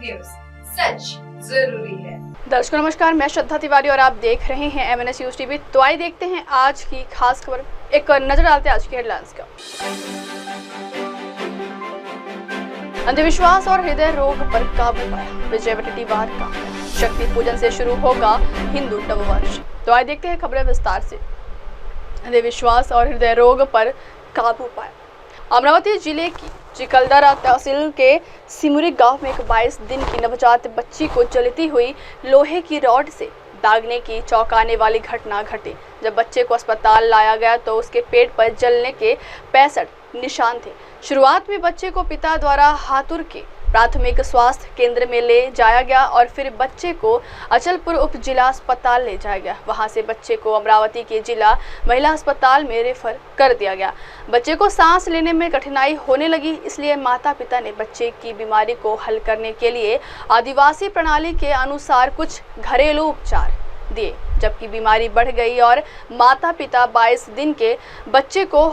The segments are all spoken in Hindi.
न्यूज, सच जरूरी है। दर्शकों नमस्कार, मैं श्रद्धा तिवारी और आप देख रहे हैं MNS न्यूज टीवी। तो आइए देखते हैं आज की खास खबर, एक नजर डालते हैं आज की हेडलाइंस का। अंधविश्वास और हृदय रोग पर काबू पाया, विजय वडेट्टीवार का शक्ति पूजन से शुरू होगा हिंदू नववर्ष। तो आइए देखते हैं खबरें विस्तार से। अंधविश्वास और हृदय रोग पर काबू पाया। अमरावती जिले की चिकलदरा तहसील के सिमुरी गांव में एक 22 दिन की नवजात बच्ची को जलती हुई लोहे की रॉड से दागने की चौंकाने वाली घटना घटी। जब बच्चे को अस्पताल लाया गया तो उसके पेट पर जलने के 65 निशान थे। शुरुआत में बच्चे को पिता द्वारा हाथुर के प्राथमिक स्वास्थ्य केंद्र में ले जाया गया और फिर बच्चे को अचलपुर उप जिला अस्पताल ले जाया गया। वहां से बच्चे को अमरावती के जिला महिला अस्पताल में रेफर कर दिया गया। बच्चे को सांस लेने में कठिनाई होने लगी, इसलिए माता पिता ने बच्चे की बीमारी को हल करने के लिए आदिवासी प्रणाली के अनुसार कुछ घरेलू उपचार दिए। जबकि बीमारी बढ़ गई और माता पिता 22 दिन के बच्चे को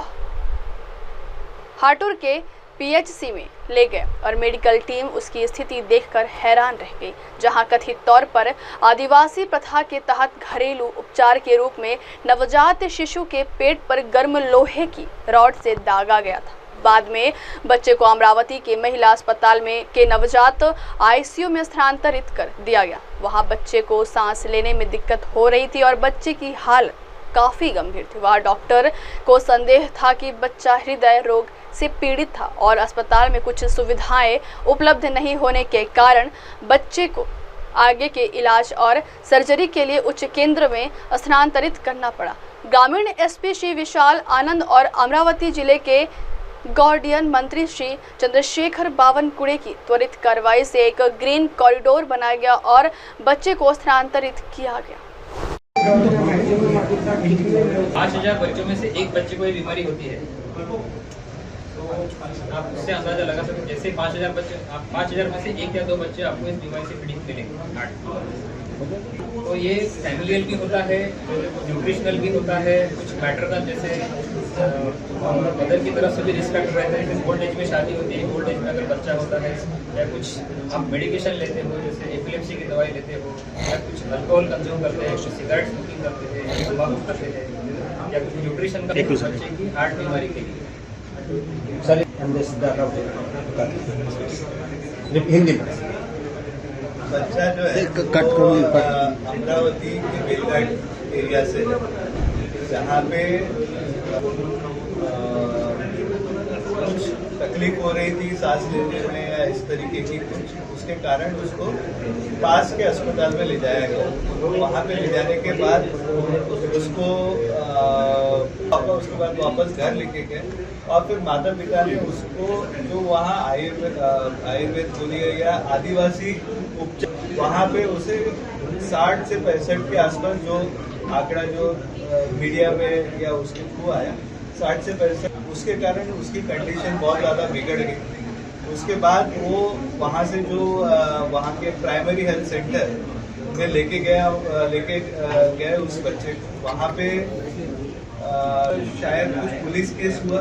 हाटुर के PHC में ले गए और मेडिकल टीम उसकी स्थिति देखकर हैरान रह गई, जहां कथित तौर पर आदिवासी प्रथा के तहत घरेलू उपचार के रूप में नवजात शिशु के पेट पर गर्म लोहे की रॉड से दागा गया था। बाद में बच्चे को अमरावती के महिला अस्पताल में के नवजात ICU में स्थानांतरित कर दिया गया। वहां बच्चे को सांस लेने में दिक्कत हो रही थी और बच्चे की हालत काफी गंभीर थी। वहाँ डॉक्टर को संदेह था कि बच्चा हृदय रोग से पीड़ित था और अस्पताल में कुछ सुविधाएं उपलब्ध नहीं होने के कारण बच्चे को आगे के इलाज और सर्जरी के लिए उच्च केंद्र में स्थानांतरित करना पड़ा। ग्रामीण SP श्री विशाल आनंद और अमरावती जिले के गार्डियन मंत्री श्री चंद्रशेखर बावनकुड़े की त्वरित कार्रवाई से एक ग्रीन कॉरिडोर बनाया गया और बच्चे को स्थानांतरित किया गया। 5000 बच्चों में से एक बच्चे को ये बीमारी होती है, तो आप उससे अंदाजा लगा सकते हैं। जैसे 5000 बच्चे, आप 5000 में से 1 या 2 बच्चे आपको इस बीमारी से पीड़ित मिलेंगे। तो ये फैमिलियल भी होता है, न्यूट्रिशनल भी होता है, कुछ मैटरनल जैसे मदर की तरफ से भी रिस्क फैक्टर रहता है। जैसे ओल्ड एज में शादी होती है, ओल्ड एज में अगर बच्चा होता है या कुछ आप मेडिकेशन लेते हो, जैसे एपिलेप्सी की दवाई लेते हो या कुछ अल्कोहल कंज्यूम करते हैं, कुछ सिगरेट स्मोकिंग करते हैं, तंबाकू करते हैं या कुछ न्यूट्रिशन का बच्चे की हार्ट बीमारी के लिए हिंदी बच्चा जो है अमरावती के बेलघाट एरिया से, जहाँ पे कुछ तकलीफ हो रही थी सांस लेने में या इस तरीके की कुछ, उसके कारण उसको पास के अस्पताल में ले जाया गया। वहाँ पे ले जाने के बाद उसको उसके बाद वापस घर लेके गए और फिर माता पिता ने उसको जो वहाँ आयुर्वेद बोलिए या आदिवासी उपचार, वहाँ पे उसे 60 से 65 के आसपास जो आंकड़ा जो मीडिया में या उसके थ्रू आया 60 से 65, उसके कारण उसकी कंडीशन बहुत ज़्यादा बिगड़ गई। उसके बाद वो वहाँ से जो वहाँ के प्राइमरी हेल्थ सेंटर में लेके गए उस बच्चे को। वहाँ पे शायद कुछ पुलिस केस हुआ,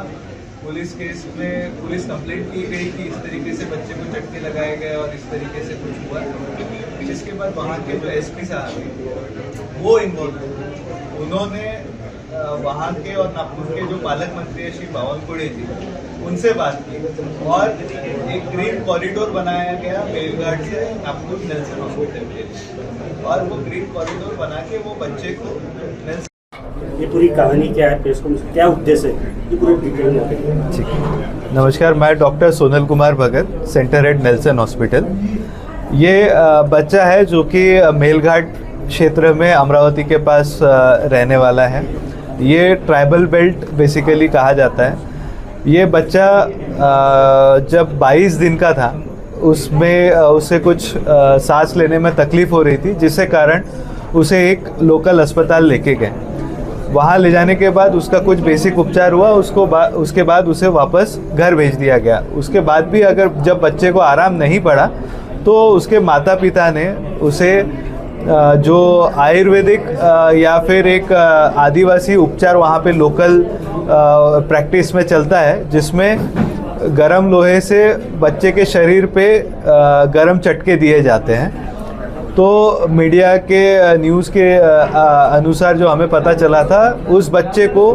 पुलिस केस में पुलिस कंप्लेंट की गई कि इस तरीके से बच्चे को झटके लगाए गए और इस तरीके से कुछ हुआ, जिसके बाद वहाँ के जो SP साहब वो इन्वॉल्व हुए। उन्होंने वहाँ के और नागपुर के जो पालक मंत्री है श्री बावनकुड़े जी, उनसे बात की और एक ग्रीन कॉरिडोर बनाया गया बेलघाट से नागपुर नेल्सन हॉस्पिटल के लिए, और वो ग्रीन कॉरिडोर बना के वो बच्चे को ये पूरी कहानी क्या है, प्रेस कॉन्फ्रेंस क्या उद्देश्य है, ये पूरी डिटेल में। ठीक, नमस्कार, मैं doctor Sonal Kumar Bhagat, centre head Nelson hospital. ये बच्चा है जो कि मेलघाट क्षेत्र में अमरावती के पास रहने वाला है। ये ट्राइबल बेल्ट बेसिकली कहा जाता है। ये बच्चा जब 22 दिन का था उसमें उसे कुछ सांस लेने में तकलीफ़ हो रही थी, जिससे कारण उसे एक लोकल अस्पताल लेके गए। वहाँ ले जाने के बाद उसका कुछ बेसिक उपचार हुआ, उसके बाद उसे वापस घर भेज दिया गया। उसके बाद भी अगर जब बच्चे को आराम नहीं पड़ा तो उसके माता पिता ने उसे जो आयुर्वेदिक या फिर एक आदिवासी उपचार वहाँ पे लोकल प्रैक्टिस में चलता है, जिसमें गरम लोहे से बच्चे के शरीर पे गरम चटके दिए जाते हैं। तो मीडिया के न्यूज़ के अनुसार जो हमें पता चला था, उस बच्चे को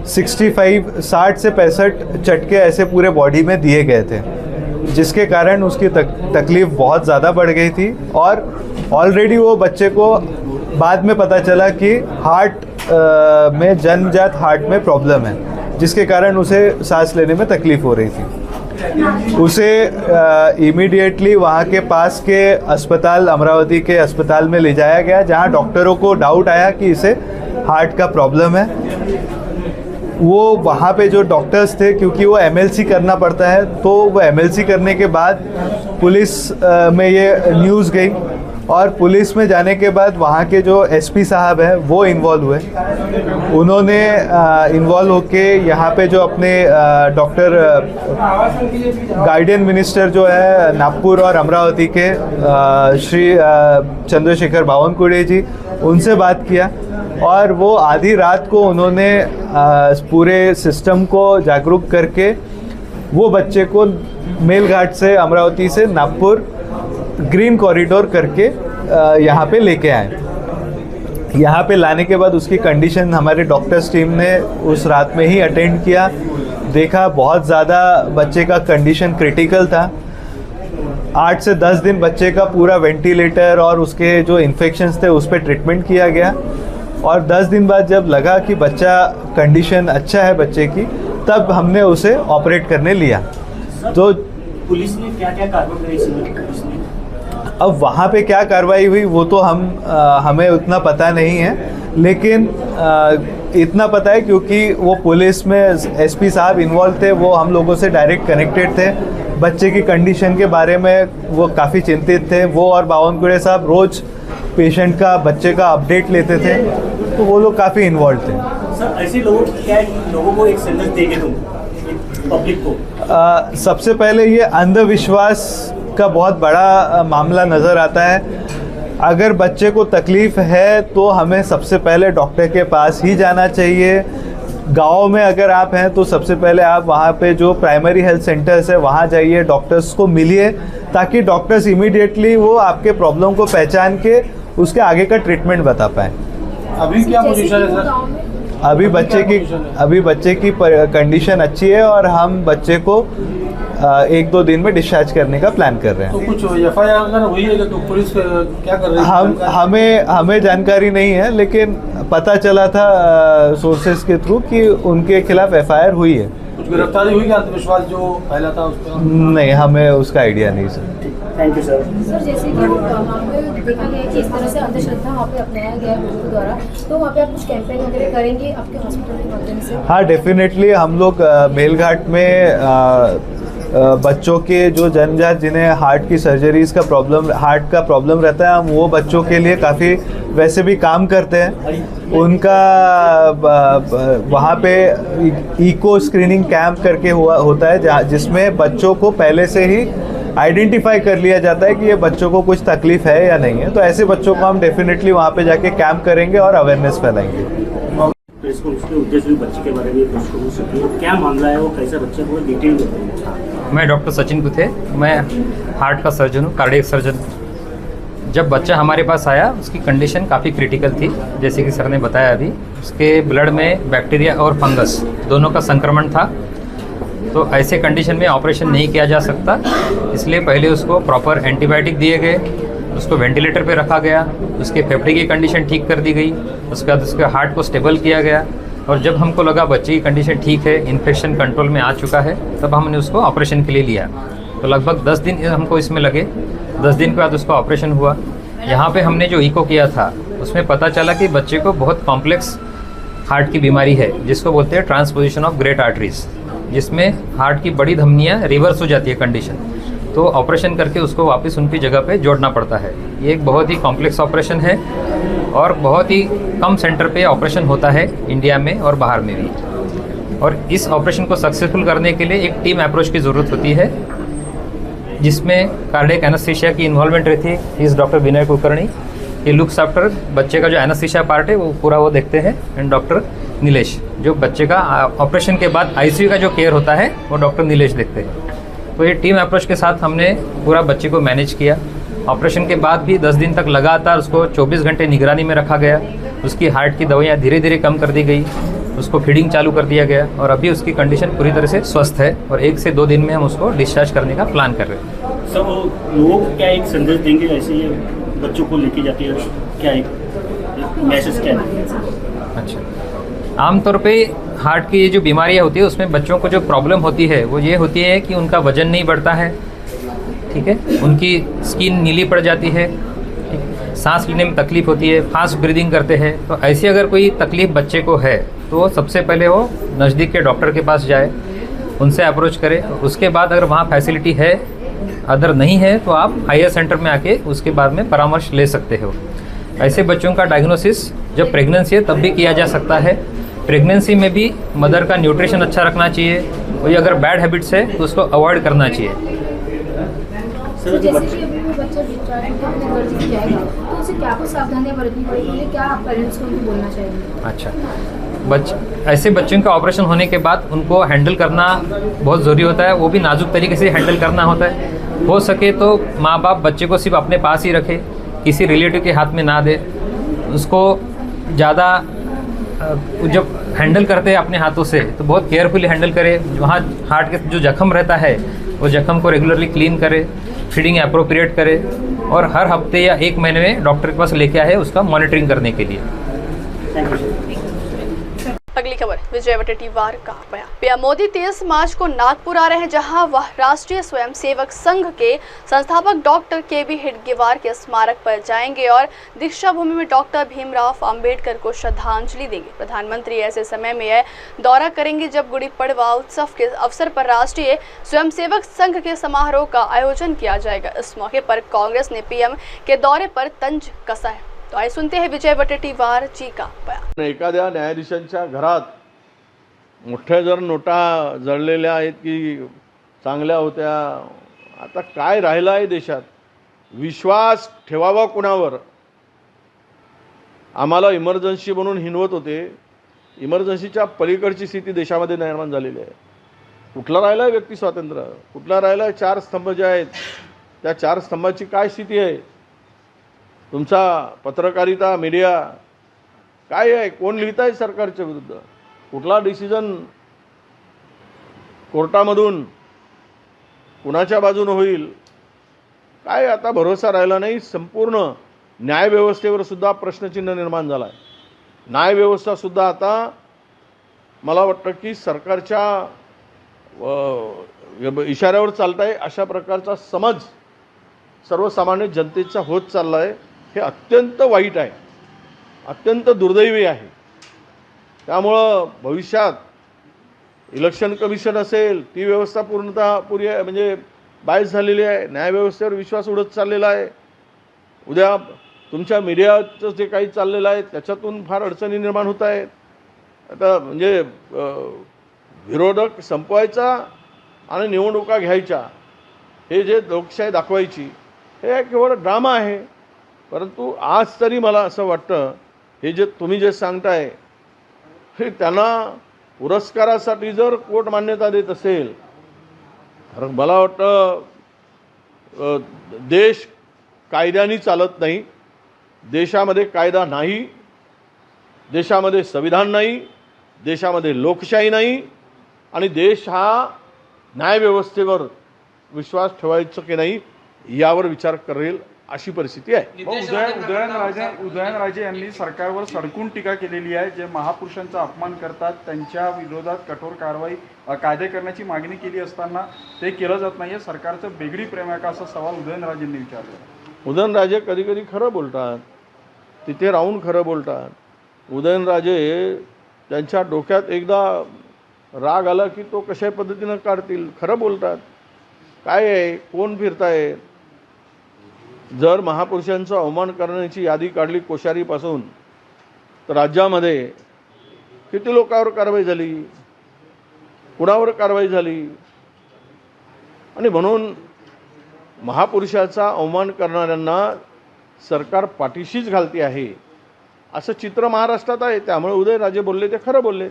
60 से 65 चटके ऐसे पूरे बॉडी में दिए गए थे, जिसके कारण उसकी तकलीफ़ बहुत ज़्यादा बढ़ गई थी। और ऑलरेडी वो बच्चे को बाद में पता चला कि हार्ट में जन्मजात हार्ट में प्रॉब्लम है, जिसके कारण उसे सांस लेने में तकलीफ़ हो रही थी। उसे इमीडिएटली वहाँ के पास के अस्पताल, अमरावती के अस्पताल में ले जाया गया, जहाँ डॉक्टरों को डाउट आया कि इसे हार्ट का प्रॉब्लम है। वो वहाँ पे जो डॉक्टर्स थे, क्योंकि वो एमएलसी करना पड़ता है, तो वो एमएलसी करने के बाद पुलिस में ये न्यूज़ गई, और पुलिस में जाने के बाद वहाँ के जो एसपी साहब हैं वो इन्वॉल्व हुए। उन्होंने इन्वॉल्व होके यहाँ पे जो अपने डॉक्टर गार्डियन मिनिस्टर जो है नागपुर और अमरावती के श्री चंद्रशेखर बावनकुळे जी, उनसे बात किया, और वो आधी रात को उन्होंने पूरे सिस्टम को जागरूक करके वो बच्चे को मेलघाट से, अमरावती से नागपुर ग्रीन कॉरिडोर करके यहाँ पे लेके आए। यहाँ पे लाने के बाद उसकी कंडीशन हमारे डॉक्टर्स टीम ने उस रात में ही अटेंड किया, देखा बहुत ज़्यादा बच्चे का कंडीशन क्रिटिकल था। 8 से 10 दिन बच्चे का पूरा वेंटिलेटर और उसके जो इन्फेक्शंस थे उस पर ट्रीटमेंट किया गया, और 10 दिन बाद जब लगा कि बच्चा कंडीशन अच्छा है बच्चे की, तब हमने उसे ऑपरेट करने लिया। तो पुलिस ने क्या क्या कार्रवाई करी? अब वहाँ पे क्या कार्रवाई हुई वो तो हमें उतना पता नहीं है, लेकिन इतना पता है क्योंकि वो पुलिस में एसपी साहब इन्वॉल्व थे, वो हम लोगों से डायरेक्ट कनेक्टेड थे। बच्चे की कंडीशन के बारे में वो काफ़ी चिंतित थे। वो और बावनकुळे साहब रोज़ पेशेंट का, बच्चे का अपडेट लेते थे, तो वो लोग काफ़ी इन्वॉल्व थे। सर, ऐसे लोगों को एक संदेश देंगे तुम पब्लिक को? सबसे पहले ये अंधविश्वास का बहुत बड़ा मामला नज़र आता है। अगर बच्चे को तकलीफ़ है तो हमें सबसे पहले डॉक्टर के पास ही जाना चाहिए। गाँव में अगर आप हैं तो सबसे पहले आप वहाँ पे जो प्राइमरी हेल्थ सेंटर्स है वहाँ जाइए, डॉक्टर्स को मिलिए, ताकि डॉक्टर्स इमीडिएटली वो आपके प्रॉब्लम को पहचान के उसके आगे का ट्रीटमेंट बता पाएँ। अभी क्या पोजीशन है सर? अभी बच्चे की कंडीशन अच्छी है, और हम बच्चे को 1-2 दिन में डिस्चार्ज करने का प्लान कर रहे हैं। तो कुछ एफआईआर अगर हुई है तो पुलिस क्या कर रही है? हमें जानकारी नहीं है, लेकिन पता चला था सोर्सेज के थ्रू कि उनके खिलाफ एफआईआर हुई है। कुछ गिरफ्तारी हुई? अंधविश्वास जो फैला था उस पर नहीं, हमें उसका आइडिया नहीं sir. Thank you sir. Sir, जैसे कि वहाँ पे देखा गया है कि इस तरह से अंधश्रद्धा वहाँ पे अपनाया गया है लोगों द्वारा, तो वहाँ पे आप कुछ कैंपेन वगैरह करेंगे आपके हॉस्पिटल के माध्यम से? हाँ, डेफिनेटली हम लोग मेलघाट में बच्चों के जो जन्मजात जिन्हें हार्ट की सर्जरीज का प्रॉब्लम, हार्ट का प्रॉब्लम रहता है, हम वो बच्चों के लिए काफ़ी वैसे भी काम करते हैं। उनका वहाँ पे इको स्क्रीनिंग कैंप करके होता है, जिसमें बच्चों को पहले से ही आइडेंटिफाई कर लिया जाता है कि ये बच्चों को कुछ तकलीफ है या नहीं है। तो ऐसे बच्चों को हम डेफिनेटली वहाँ पे जाके कैंप करेंगे और अवेयरनेस फैलाएंगे। प्रेस कॉन्फ्रेंस के उद्देश्य बच्चे के बारे में प्रेस कॉन्फ्रेंस की क्या मामला है, वो कैसे बच्चे को डिटेल बताएंगे? मैं डॉक्टर सचिन कुथे, मैं हार्ट का सर्जन हूँ, कार्डियक सर्जन। जब बच्चा हमारे पास आया उसकी कंडीशन काफ़ी क्रिटिकल थी, जैसे कि सर ने बताया अभी। उसके ब्लड में बैक्टीरिया और फंगस दोनों का संक्रमण था, तो ऐसे कंडीशन में ऑपरेशन नहीं किया जा सकता, इसलिए पहले उसको प्रॉपर एंटीबायोटिक दिए गए, उसको वेंटिलेटर पे रखा गया, उसके फेफड़े की कंडीशन ठीक कर दी गई, उसके बाद उसके हार्ट को स्टेबल किया गया, और जब हमको लगा बच्चे की कंडीशन ठीक है, इन्फेक्शन कंट्रोल में आ चुका है, तब हमने उसको ऑपरेशन के लिए लिया। तो लगभग 10 दिन हमको इसमें लगे। 10 दिन के बाद उसका ऑपरेशन हुआ। यहाँ पे हमने जो इको किया था उसमें पता चला कि बच्चे को बहुत कॉम्प्लेक्स हार्ट की बीमारी है, जिसको बोलते हैं ट्रांसपोजिशन ऑफ ग्रेट आर्टरीज, जिसमें हार्ट की बड़ी धमनियाँ रिवर्स हो जाती है कंडीशन, तो ऑपरेशन करके उसको वापस उनकी जगह पे जोड़ना पड़ता है। ये एक बहुत ही कॉम्प्लेक्स ऑपरेशन है और बहुत ही कम सेंटर पे ऑपरेशन होता है इंडिया में और बाहर में भी। और इस ऑपरेशन को सक्सेसफुल करने के लिए एक टीम अप्रोच की ज़रूरत होती है, जिसमें कार्डियक एनेस्थीसिया की इन्वॉल्वमेंट रहती है। इस doctor Vinay Kulkarni, he looks after बच्चे का जो एनेस्थीसिया पार्ट है वो पूरा वो देखते हैं। एंड डॉक्टर नीलेश जो बच्चे का ऑपरेशन के बाद आईसीयू का जो केयर होता है वो डॉक्टर नीलेश देखते हैं। तो ये टीम अप्रोच के साथ हमने पूरा बच्चे को मैनेज किया। ऑपरेशन के बाद भी 10 दिन तक लगातार उसको 24 घंटे निगरानी में रखा गया। उसकी हार्ट की दवाइयाँ धीरे धीरे कम कर दी गई, उसको फीडिंग चालू कर दिया गया और अभी उसकी कंडीशन पूरी तरह से स्वस्थ है और 1 से 2 दिन में हम उसको डिस्चार्ज करने का प्लान कर रहे हैं। सब लोगों को क्या एक संदेश देंगे ऐसे ये बच्चों को लेके जाते हैं, क्या एक मैसेज क्या है? अच्छा, आमतौर पे हार्ट की ये जो बीमारियाँ होती है उसमें बच्चों को जो प्रॉब्लम होती है वो ये होती है कि उनका वजन नहीं बढ़ता है, ठीक है, उनकी स्किन नीली पड़ जाती है, सांस लेने में तकलीफ होती है, फास्ट ब्रीदिंग करते हैं। तो ऐसी अगर कोई तकलीफ बच्चे को है तो सबसे पहले वो नज़दीक के डॉक्टर के पास जाए, उनसे अप्रोच करें। उसके बाद अगर वहाँ फैसिलिटी है, अदर नहीं है तो आप हायर सेंटर में आके उसके बाद में परामर्श ले सकते हो। ऐसे बच्चों का डायग्नोसिस जब प्रेगनेंसी है तब भी किया जा सकता है। प्रेगनेंसी में भी मदर का न्यूट्रिशन अच्छा रखना चाहिए, कोई अगर बैड हैबिट्स है तो उसको अवॉइड करना चाहिए। तो जैसे कि अभी वो बच्चा डिस्चार्ज होकर अपने घर से जाएगा तो उसे क्या कुछ सावधानियां बरतनी पड़ेगी, क्या आप पेरेंट्स को उनको बोलना चाहेंगे? अच्छा, ऐसे बच्चों का ऑपरेशन होने के बाद उनको हैंडल करना बहुत ज़रूरी होता है, वो भी नाजुक तरीके से हैंडल करना होता है। हो सके तो माँ बाप बच्चे को सिर्फ अपने पास ही रखे, किसी रिलेटिव के हाथ में ना दे। उसको ज़्यादा जब हैंडल करते हैं अपने हाथों से तो बहुत केयरफुली हैंडल करे। वहाँ हार्ट के जो जख्म रहता है वो जख्म को रेगुलरली क्लीन करे, फीडिंग अप्रोप्रिएट करे और हर हफ्ते या 1 महीने में डॉक्टर के पास लेके आए उसका मॉनिटरिंग करने के लिए। अगली खबर विजयवटेटीवार का बयान। पीएम मोदी 23 मार्च को नागपुर आ रहे हैं, जहां वह राष्ट्रीय स्वयंसेवक संघ के संस्थापक डॉक्टर केबी हेडगेवार के स्मारक पर जाएंगे और दीक्षा भूमि में डॉक्टर भीमराव अंबेडकर को श्रद्धांजलि देंगे। प्रधानमंत्री ऐसे समय में यह दौरा करेंगे जब गुड़ी पड़वा उत्सव के अवसर पर राष्ट्रीय स्वयंसेवक संघ के समारोह का आयोजन किया जाएगा। इस मौके पर कांग्रेस ने पीएम के दौरे पर तंज कसा है। तो आइए सुनते हैं विजय वटेटीवार जी का बयान। एखाद्या न्यायाधीशांच्या घरात मोठ्या जर नोटा जळलेल्या आहेत की चांगल्या होत्या, आता काय राहिलं आहे देशात? विश्वास ठेवावा कुणावर? आम्हाला इमर्जन्सी म्हणून हिनवत होते, इमर्जन्सीच्या पलीकडची स्थिती देशामध्ये निर्माण झालेली आहे। कुठला राहिला आहे व्यक्ती स्वातंत्र्य? कुठला राहिला आहे 4 स्तंभ जे आहेत त्या 4 स्तंभाची काय स्थिती आहे? तुमचा पत्रकारिता मीडिया काय आहे? कोण लिहित आहे सरकारच्या विरुद्ध? कुठला डिसिजन कोर्टामधून कुणाच्या बाजूने होईल? काय आता भरोसा राहिला नाही। संपूर्ण न्यायव्यवस्थेवर सुद्धा प्रश्नचिन्ह निर्माण झाला आहे। न्यायव्यवस्था सुद्धा आता मला वाटतं की सरकारच्या इशाऱ्यावर चालत आहे अशा प्रकारचा समज सर्वसामान्य जनतेचा होत चालला आहे। हे अत्यंत वाईट आहे, अत्यंत दुर्दैवी आहे। त्यामुळे भविष्यात इलेक्शन कमिशन असेल ती व्यवस्था पूर्णतः म्हणजे बायस झालेली आहे। न्यायव्यवस्थेवर विश्वास उडत चाललेला आहे। उद्या तुमच्या मीडियाचं जे काही चाललेलं आहे त्याच्यातून फार अडचणी निर्माण होत आहेत। आता म्हणजे विरोधक संपवायचा आणि निवडणुका घ्यायच्या हे जे लोकशाही दाखवायची हे केवळ ड्रामा आहे। परंतु आज तरी मला असं वाटतं हे जे तुम्ही जे सांगताय हे त्यांना पुरस्कारासाठी जर कोर्ट मान्यता देत असेल तर मला वाटतं देश कायद्याने चालत नाही, देशामध्ये कायदा नाही, देशामध्ये संविधान नाही, देशामध्ये लोकशाही नाही आणि देश हा न्यायव्यवस्थेवर विश्वास ठेवायचा की नाही यावर विचार करेल अशी परिस्थिती आहे। उदयनराजे यांनी सरकारवर सडकून टीका केलेली आहे। जे महापुरुषांचा अपमान करतात त्यांच्या विरोधात कठोर कारवाई कायदे करण्याची मागणी केली असताना ते केलं जात नाहीये। सरकारचं बेगडी प्रेम आहे का असा सवाल उदयनराजेंनी विचारला। उदयनराजे कधी कधी खरं बोलतात, तिथे राहून खरं बोलतात। उदयनराजे त्यांच्या डोक्यात एकदा राग आला की तो कशा पद्धतीनं काढतील, खरं बोलतात। काय आहे, कोण फिरताय? जर महापुरुषांचा अवमान करण्याची यादी काढली कोश्यारीपासून तर राज्यामध्ये किती लोकांवर कारवाई झाली, कुणावर कारवाई झाली? आणि म्हणून महापुरुषाचा अवमान करणाऱ्यांना सरकार पाठीशीच घालते आहे असं चित्र महाराष्ट्रात आहे. त्यामुळे उदयनराजे बोलले ते खरं बोलले.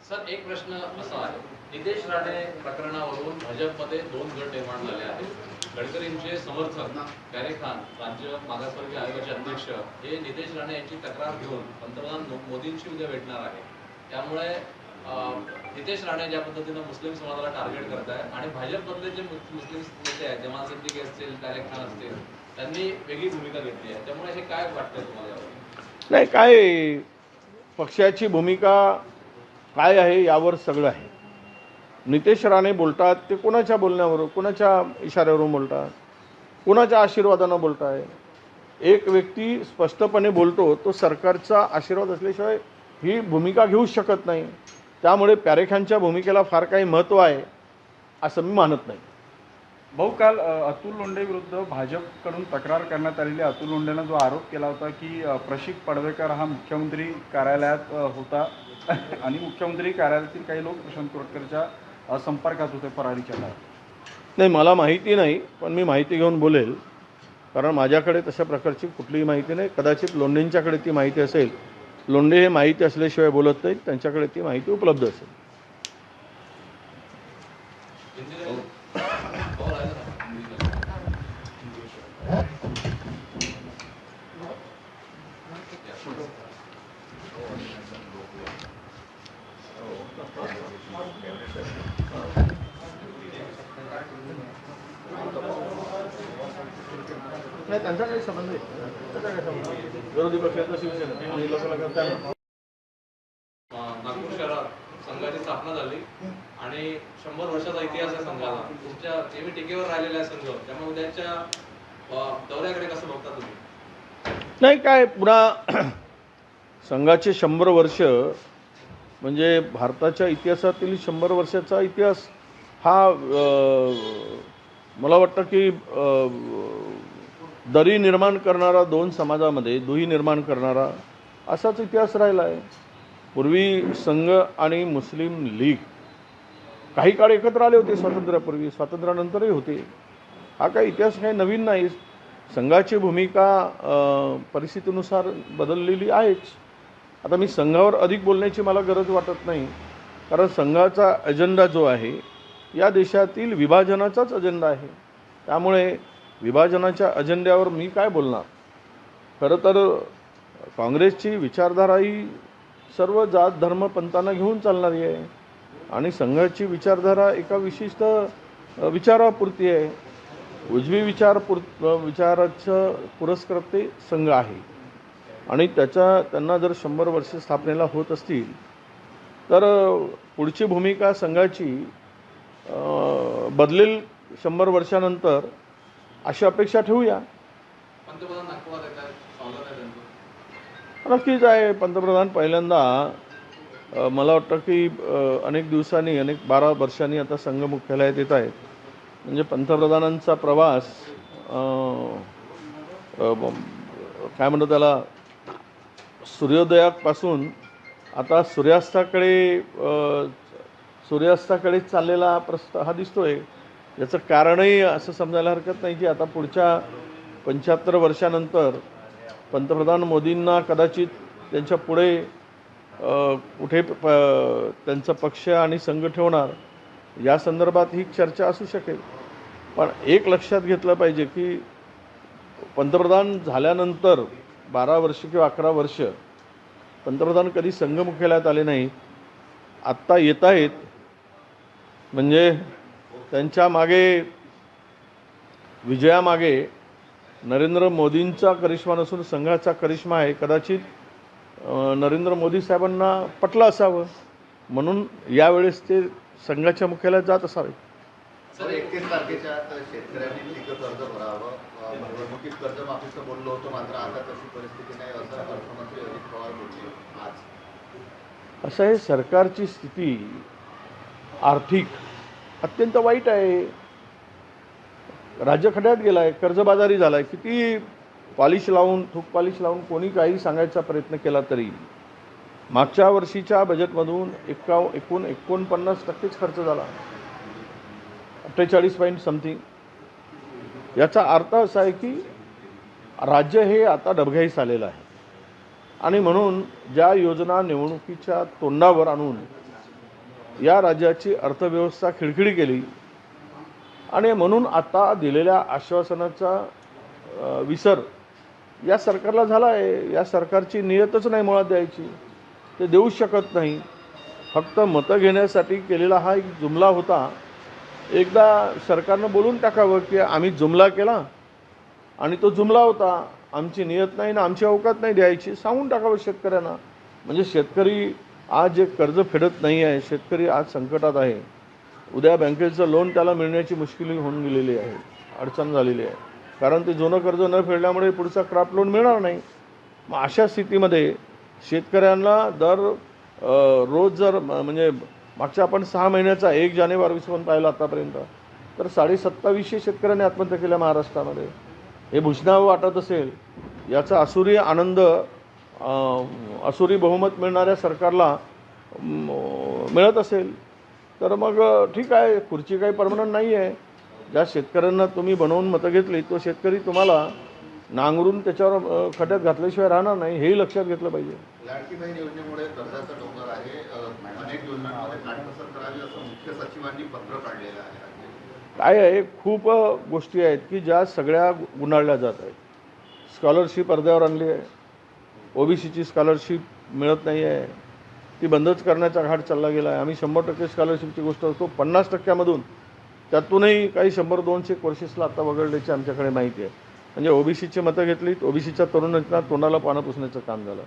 सर, एक प्रश्न असा आहे, नितेश राणे प्रकरणावरून भाजपमध्ये 2 गट निर्माण झाले आहेत. गडकरींचे समर्थक प्यारे खान, राज्य मागासवर्गीय आयोगाचे अध्यक्ष, हे नितेश राणे यांची तक्रार घेऊन पंतप्रधान मोदींशी उद्या भेटणार आहे. त्यामुळे नितेश राणे ज्या पद्धतीनं मुस्लिम समाजाला टार्गेट करत आहे आणि भाजपमधले जे मुस्लिम नेते आहेत, जमाल सिद्दीकी असतील, प्यारे खान असतील, त्यांनी वेगळी भूमिका घेतली आहे. त्यामुळे हे काय वाटतंय तुम्हाला? नाही, काय पक्षाची भूमिका काय आहे यावर सगळं आहे. नितेश राणे बोलतात ते कोणाच्या बोलण्यावरून, कोणाच्या इशाऱ्यावरून बोलतात, कोणाच्या आशीर्वादानं बोलत आहे. एक व्यक्ती स्पष्टपणे बोलतो तो सरकारचा आशीर्वाद असल्याशिवाय ही भूमिका घेऊ शकत नाही. त्यामुळे प्यारेखानच्या भूमिकेला फार काही महत्त्व आहे असं मी मानत नाही. भाऊ, काल अतुल लोंढे विरुद्ध भाजपकडून तक्रार करण्यात आलेली. अतुल लोंढेनं जो आरोप केला होता की प्रशिक पडवेकर हा मुख्यमंत्री कार्यालयात होता आणि मुख्यमंत्री कार्यालयातील काही लोक प्रशांत कोरटकरच्या संपर्कात होते फरारीच्या काळात. नाही, मला माहिती नाही, पण मी माहिती घेऊन बोलेल, कारण माझ्याकडे तशा प्रकारची कुठलीही माहिती नाही. कदाचित लोंढेंच्याकडे ती माहिती असेल. लोंढे हे माहिती असल्याशिवाय बोलत नाहीत, त्यांच्याकडे ती माहिती उपलब्ध असेल. नाही, त्यांचा काही संबंध नाही. त्याचा काही संबंध नाही. विरोधी पक्षाचा शिवसेना आणि लोकांना करताना नागपूर शहरात संघाची स्थापना झाली आणि 100 वर्षाचा इतिहास आहे संघाला. तुमच्या नेहमी टीकेवर राहिलेला आहे संघ, त्यामुळे उद्याच्या दौऱ्याकडे कसं बघता तुम्ही? नाही, काय पुन्हा संघाचे 100 वर्ष म्हणजे भारताच्या इतिहासातील 100 वर्षाचा इतिहास हा मला वाटतं की दरी निर्माण करणारा, 2 समाजामध्ये दुही निर्माण करणारा असाच इतिहास राहिला आहे. पूर्वी संघ आणि मुस्लिम लीग काही काळ एकत्र आले होते स्वातंत्र्यापूर्वी, स्वातंत्र्यानंतरही होते. हा काही इतिहास काही नवीन नाही. संघाची भूमिका परिस्थितीनुसार बदललेली आहेच. आता मी संघावर अधिक बोलण्याची मला गरज वाटत नाही, कारण संघाचा अजेंडा जो आहे या देशातील विभाजनाचाच अजेंडा आहे. त्यामुळे विभाजनाच्या अजेंड्यावर मी काय बोलणार. खरं तर काँग्रेसची विचारधारा ही सर्व जात धर्म पंथांना घेऊन चालणारी आहे आणि संघाची विचारधारा एका विशिष्ट विचारापुरती आहे. उजवी विचाराचं पुरस्कर्ते संघ आहे आणि त्यांना जर 100 वर्ष स्थापनेला होत असतील तर पुढची भूमिका संघाची बदलेल 100 वर्षानंतर अशी अपेक्षा ठेवूया. पंतप्रधान नागपुरात येतात, स्वागत आहे त्यांचं. नक्कीच आहे. पंतप्रधान पहिल्यांदा मला वाटतं की अनेक दिवसांनी, 12 वर्षांनी आता संघ मुख्यालयात येत आहेत. म्हणजे पंतप्रधानांचा प्रवास काय म्हणतो त्याला, सूर्योदयापासून आता सूर्यास्ताकडे चाललेला हा दिसतोय. याचं कारणही असं समजायला हरकत नाही की आता पुढच्या 75 वर्षानंतर पंतप्रधान मोदींना कदाचित त्यांच्या पुढे कुठे त्यांचा पक्ष आणि संघ ठेवणार या संदर्भात ही चर्चा असू शकेल. पण एक लक्षात घेतलं पाहिजे की पंतप्रधान झाल्यानंतर 12 वर्ष किंवा 11 वर्ष पंतप्रधान कधी संघ मुख्यालयात आले नाही. आत्ता येत आहेत. म्हणजे त्यांच्या मागे, विजयामागे नरेंद्र मोदींचा करिश्मा नसून संघाचा करिश्मा आहे. कदाचित नरेंद्र मोदी साहेबांना पटलं असावं म्हणून यावेळेस ते संघाच्या मुख्यालयात जात असावे. सर, 31 तारखेच्या शेतकऱ्यांनी पीक कर्ज भरावं, निवडणुकीत कर्जमाफीचं बोललो होतो, मात्र आता तशी परिस्थिती नाही असं अर्थमंत्री अजित पवार बोलले आज. असं आहे, सरकारची स्थिती आर्थिक अत्यंत वाईट आहे. राज्य खड्यात गेला आहे, कर्जबाजारी झाला आहे. किती पॉलिश लावून, थूक पॉलिश लावून कोणी काही सांगायचा प्रयत्न केला तरी मागच्या वर्षीच्या बजेटमधून एकूण 49% खर्च झाला, 48 पॉईंट समथिंग. याचा अर्थ असा आहे की राज्य हे आता डबघाईस आलेलं आहे आणि म्हणून ज्या योजना निवडणुकीच्या तोंडावर आणून या राज्याची अर्थव्यवस्था खिळखिळी केली आणि म्हणून आता दिलेल्या आश्वासनाचा विसर या सरकारला झाला आहे. या सरकारची नियतच नाही मुळात द्यायची, ते देऊ शकत नाही. फक्त मतं घेण्यासाठी केलेला हा एक जुमला होता. एकदा सरकारनं बोलून टाकावं की आम्ही जुमला केला आणि तो जुमला होता, आमची नियत नाही ना आमची अवकात नाही द्यायची, सांगून टाकावं शेतकऱ्यांना. म्हणजे शेतकरी आज जे कर्ज फेडत नाही आहे, शेतकरी आज संकटात आहे. उद्या बँकेचं लोन त्याला मिळण्याची मुश्किल होऊन गेलेली आहे, अडचण झालेली आहे. कारण ते जुनं कर्ज न फेडल्यामुळे पुढचा क्रॉप लोन मिळणार नाही. मग अशा स्थितीमध्ये शेतकऱ्यांना दर रोज जर म्हणजे मागच्या आपण 6 महिन्याचा 1 जानेवारीपासून पाहिलं आतापर्यंत तर 27,500 शेतकऱ्यांनी आत्महत्या केल्या महाराष्ट्रामध्ये. हे भूषणावं वाटत असेल, याचा असुरी आनंद असुरी बहुमत मिळणाऱ्या सरकारला मिळत असेल तर मग ठीक आहे, खुर्ची काही परमनंट नाही आहे. ज्या शेतकऱ्यांना तुम्ही बनवून मतं घेतली तो शेतकरी तुम्हाला नांगरून त्याच्यावर खड्यात घातल्याशिवाय राहणार नाही, हेही लक्षात घेतलं पाहिजे. लाडकी बहीण योजनेमुळे कर्जाचा डोंगर आहे, अनेक योजनांमध्ये काटकसर करावी असं मुख्य सचिवांनी पत्र काढलेलं आहे. काय आहे, खूप गोष्टी आहेत की ज्या सगळ्या गुंडाळल्या जात आहेत. स्कॉलरशिप अर्ध्यावर आणली आहे, ओबीसीची स्कॉलरशिप मिळत नाही आहे, ती बंदच करण्याचा घाट चालला गेला आहे. आम्ही 100% स्कॉलरशिपची गोष्ट असतो, 50%मधून त्यातूनही काही 100-200 कोर्सेसला आता वगळल्याची आमच्याकडे माहिती आहे. म्हणजे ओबीसीची मतं घेतलीत, ओबीसीच्या तरुणांना तोंडाला पानं पुसण्याचं काम झालं.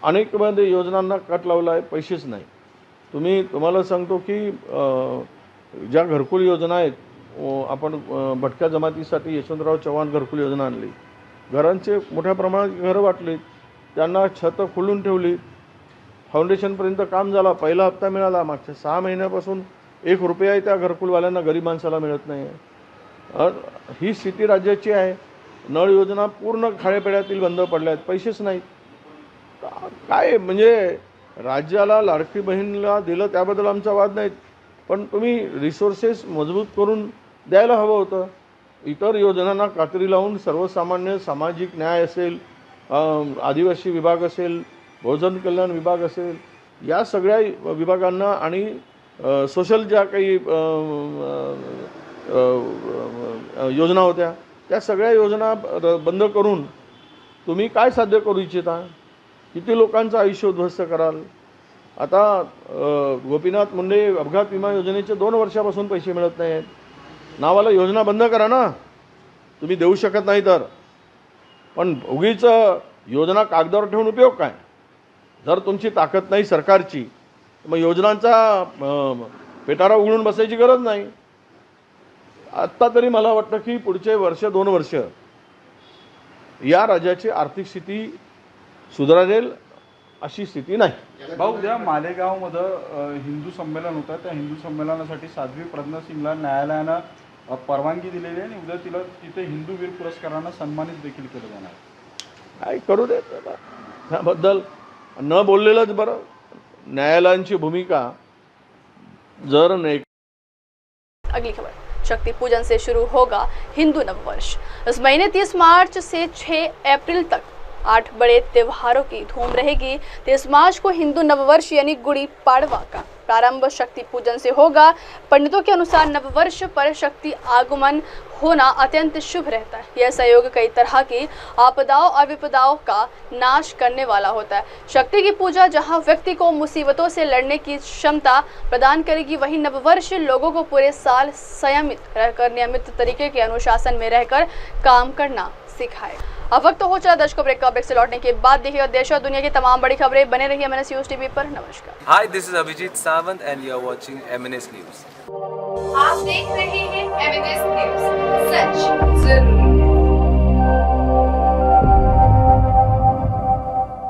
अनेकमध्ये योजनांना कट लावला आहे, पैसेच नाही. तुम्हाला सांगतो की ज्या घरकुल योजना आहेत, आपण भटक्या जमातीसाठी यशवंतराव चव्हाण घरकुल योजना आणली, घरांचे मोठ्या प्रमाणात घरं वाटलीत, त्यांना छतं खोलून ठेवली, फाउंडेशनपर्यंत काम झालं, पहिला हप्ता मिळाला. मागच्या 6 महिन्यापासून 1 रुपयाही त्या घरकुलवाल्यांना गरीब माणसाला मिळत नाही आहे. ही स्थिती राज्याची आहे. नळ योजना पूर्ण खाळेपेड्यातील बंद पडल्या आहेत, पैसेच नाहीत. काय म्हणजे राज्याला लाडकी बहीणला दिलं त्याबद्दल आमचा वाद नाही, पण तुम्ही रिसोर्सेस मजबूत करून द्यायला हवं होतं. इतर योजनांना कात्री लावून सर्वसामान्य सामाजिक न्याय असेल, आदिवासी विभाग असेल, बहुजन कल्याण विभाग असेल, या सगळ्या विभागांना आणि सोशल ज्या काही योजना होत्या त्या सगळ्या योजना बंद करून तुम्ही काय साध्य करू इच्छिता? किती लोकांचं आयुष्य उद्ध्वस्त कराल? आता गोपीनाथ मुंडे अपघात विमा योजनेचे 2 वर्षापासून पैसे मिळत नाही आहेत. नावाला योजना बंद करा ना, तुम्ही देऊ शकत नाही तर. पण उगीच योजना कागदावर ठेवून उपयोग काय? जर तुमची ताकद नाही सरकारची मग योजनांचा पेटारा उघडून बसायची गरज नाही. आत्ता तरी मला वाटतं की पुढचे 1-2 वर्ष या राज्याची आर्थिक स्थिती सुधारेल अशी स्थिती नाही. भाऊ, उद्या मालेगावमध्ये हिंदू संमेलन होतं, त्या हिंदू संमेलनासाठी साध्वी प्रज्ञा सिंगला न्यायालयानं परवानगी दिलेली आहे आणि उद्या तिथे हिंदू वीर पुरस्कारानं सन्मानित देखील केलं जाणार. काय करू दे त्याबद्दल न बोललेलंच बरं. न्यायालयांची भूमिका जर नाही. अगली खबर, शक्ति पूजन से शुरू होगा हिंदू नववर्ष। इस महीने 30 मार्च से 6 अप्रैल तक 8 बड़े त्योहारों की धूम रहेगी। 30 मार्च को हिंदू नववर्ष यानी गुड़ी पाड़वा का प्रारंभ शक्ति पूजन से होगा। पंडितों के अनुसार नववर्ष पर शक्ति आगमन होना अत्यंत शुभ रहता है। यह संयोग कई तरह की आपदाओं और विपदाओं का नाश करने वाला होता है। शक्ति की पूजा जहां व्यक्ति को मुसीबतों से लड़ने की क्षमता प्रदान करेगी, वहीं नववर्ष लोगों को पूरे साल संयमित रहकर नियमित तरीके के अनुशासन में रहकर काम करना सिखाएगा। अब वक्त हो चला दर्शकों ब्रेक का। ब्रेक से लौटने के बाद देखिएगा देश और दुनिया की तमाम बड़ी खबरें। बने रहिए MNS न्यूज़ टीवी पर। नमस्कार। Hi, this is Abhijeet Sawant and you are watching MNS news. आप देख रहे हैं MNS